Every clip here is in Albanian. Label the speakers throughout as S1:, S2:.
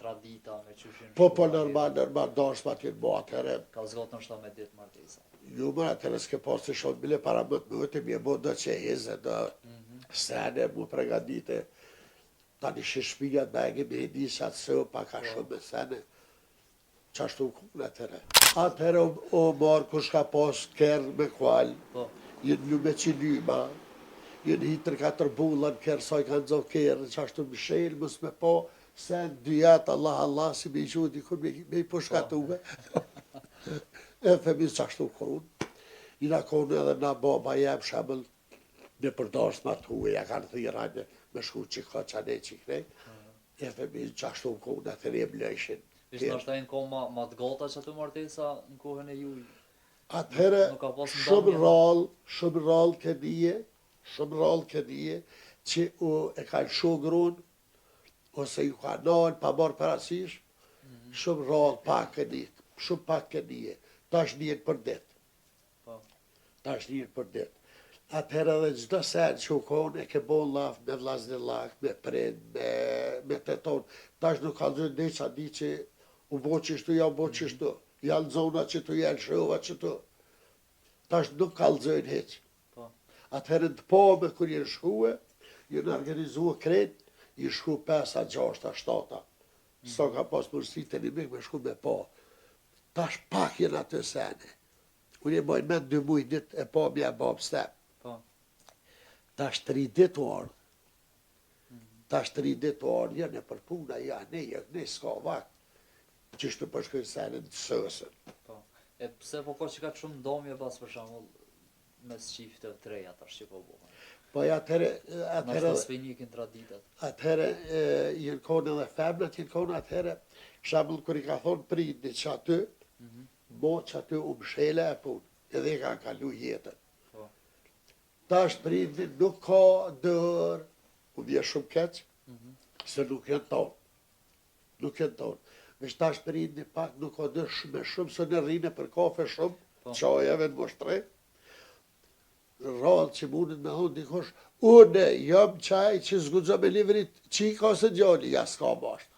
S1: tradita, me qyshin
S2: Po, normal, dashmat jenë bo atëherë.
S1: Ka zgotë nështë me ditë martesa.
S2: Jo, më atëherë s'ke pas të shonë bile para më të mëtë, mi e bo do që heze, do sene, mu pregadite. Ta një shishpija të begi me hindi sa të sëo, pa ka shumë me sene. Qashtu kënë atëherë. Atëherë o marë kush ka pas kërë me kual, jenë një me qilyma, jenë hitër 4 bulla në kërë, sa i kanë zohë kërë, qashtu më shelë, mës me po, sen, 2 jetë, Allah, si me i gjuhë dikun, me i pushkatuve. E themis qashtu konë. Ina konë edhe na baba jem shamëll në përdash ma të huve, ja kanë thirajnë me shku që ka qane që krej. E themis qashtu konë, e thërim lëshin.
S1: Ishtë nështë e në kohë ma të gota që atë martesa në kohën e juj?
S2: Atëherë, shumë rallë kënije, që e kanë shogron, ose ju ka nalë pa marë parasysh, shumë rallë pak kënije, shumë pak kënije. Ta është njën për ditë. Atëherë edhe gjdo sen që u konë, e ke bo laf me vlaznilak, me prind, me teton. Ta është nuk ka zhën dhe që a di që u bo qështu, ja u bo qështu. Janë zona që tu janë shova që tu. Ta është nuk ka lëzën heq. Atëherë të po me kër jenë shkue, jenë organizua kret, jenë shku 5, 6, 7. Sa ka pas mërësi të një mikë me shku me po. Ta është pak jenë atë sene. Unë e mojnë me 2 mujë dit e po mja babë step. Ta është 3 dit u ardhë. Ta është 3 dit u ardhë, janë e për puna, ne s'ka vakt. Qështu përshkojnë sene në sësën.
S1: E pse po ka që ka shumë ndomje pas për shamull mes qifte të reja tash që po bohën?
S2: Po atëherë...
S1: Nështë të svenikin traditat.
S2: Atëherë, jenë kone dhe femnat, jenë kone atëherë, shamull kër i ka thonë prindi që aty, mo që aty u mshele e punë, edhe i ka kalu jetën. Ta është prindi nuk ka dërë, u vje shumë keqë, se nuk jenë tonë. Nuk jenë tonë. Vesh ta është prindi pak nuk ka dërë shumë, se në rrinë për kafe shumë, qajeve në moshtre. Rallë që mundin me thonë dikosh, une jam qaj që zgudzo me livrit qika ose gjalli, ja s'ka bashta.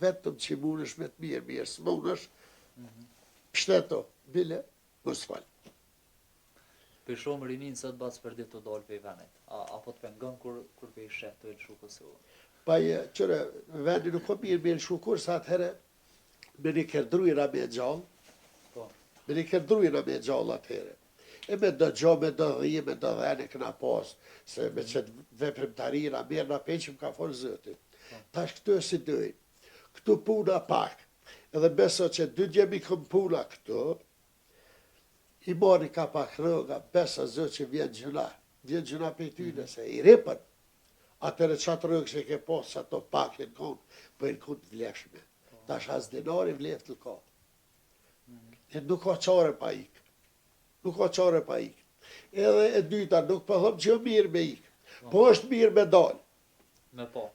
S2: Vetëm që mundesh me të mirë, s'mundesh, pështeto, bile, mos falë.
S1: Për shumë rinin sot bas për ditë të dollë për i venet, apo të pengon kur për i shetë të elshu Kosovë?
S2: Pa qëre, vendi nuk o mirë me elshu kur, sa atëherë me një kërdrujna me gjallë, me një kërdrujna me gjallë atëherë. E me do gjo, me do dhije, me do dhene këna pasë, se me qëtë veprimtarina, mirë na peqim ka folë zëti. Tash këtu e si dojnë, këtu puna pak, edhe beso që dy gjemi këm puna këtu, i mori ka pak rëga, besa zë që vjen gjuna për tyne, se i ripën, atëre qatë rëgë që ke posë, që ato pak jenë konë, për jenë konë të vleshme. Tash as denari vlef të ka. E nuk ka qare pa ikë. Nuk ka qare pa ikë. Edhe e dyta, nuk përthom që mirë me ikë, po është mirë me dalë.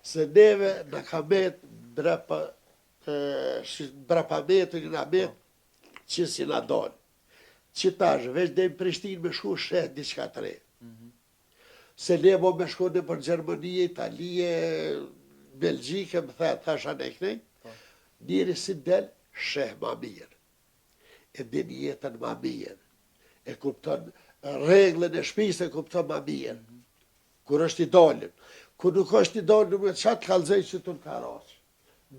S2: Se neve në ka metë brepa metë, në metë që si në dalë. Që tash, veç dhe në Prishtinë me shku shetë diçka të re. Se levo me shku në për Gjermënije, Italije, Belgjike, më the, tash anë e kënej, njëri si del, sheh ma mirë. E din jetën ma mirë. E kupton reglën e shpisë, e kupton ma mirë. Kur është i dalin. Kur nuk është i dalin, me qatë kalzej që të në karaqë.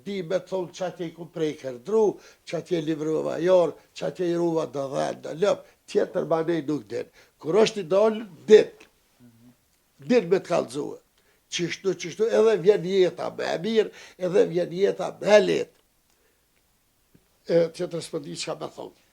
S2: Di me thonë që atje i ku prej kërdru, që atje i livruva jarë, që atje i ruva dë dhenë, dë lëpë, tjetër banej nuk din. Kur është i dalin, din me të kalzua. Qishtu, edhe vjen jeta me mirë, edhe vjen jeta me letë. Tjetër s'pëndi që ka me thonë.